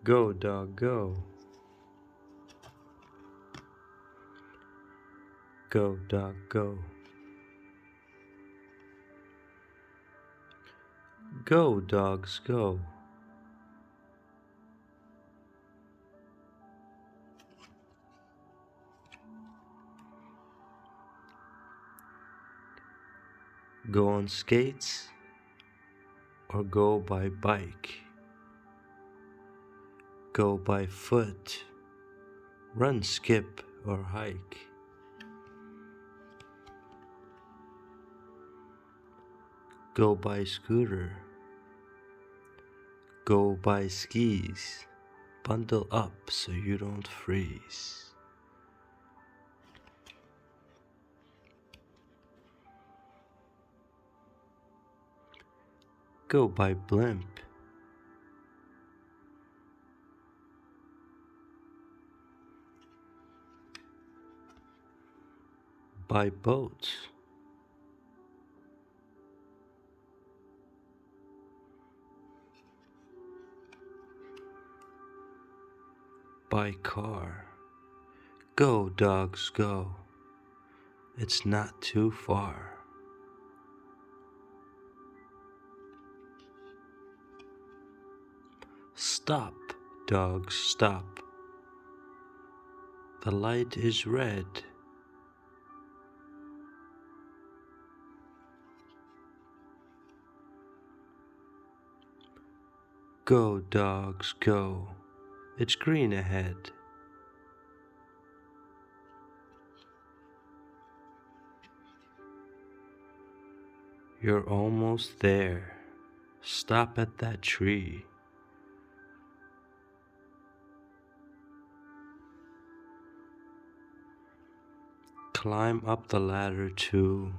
Go, dog, go. Go, dog, go. Go, dogs, go. Go on skates or go by bike. Go by foot, run, skip, or hike. Go by scooter. Go by skis. Bundle up so you don't freeze. Go by blimp. By boat. By car. Go, dogs, go. It's not too far. Stop, dogs, stop. The light is red. Go, dogs, go. It's green ahead. You're almost there. Stop at that tree. Climb up the ladder to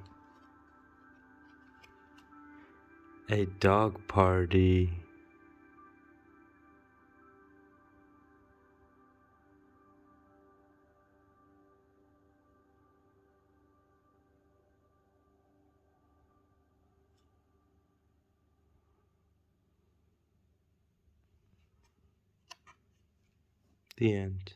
a dog party. The end.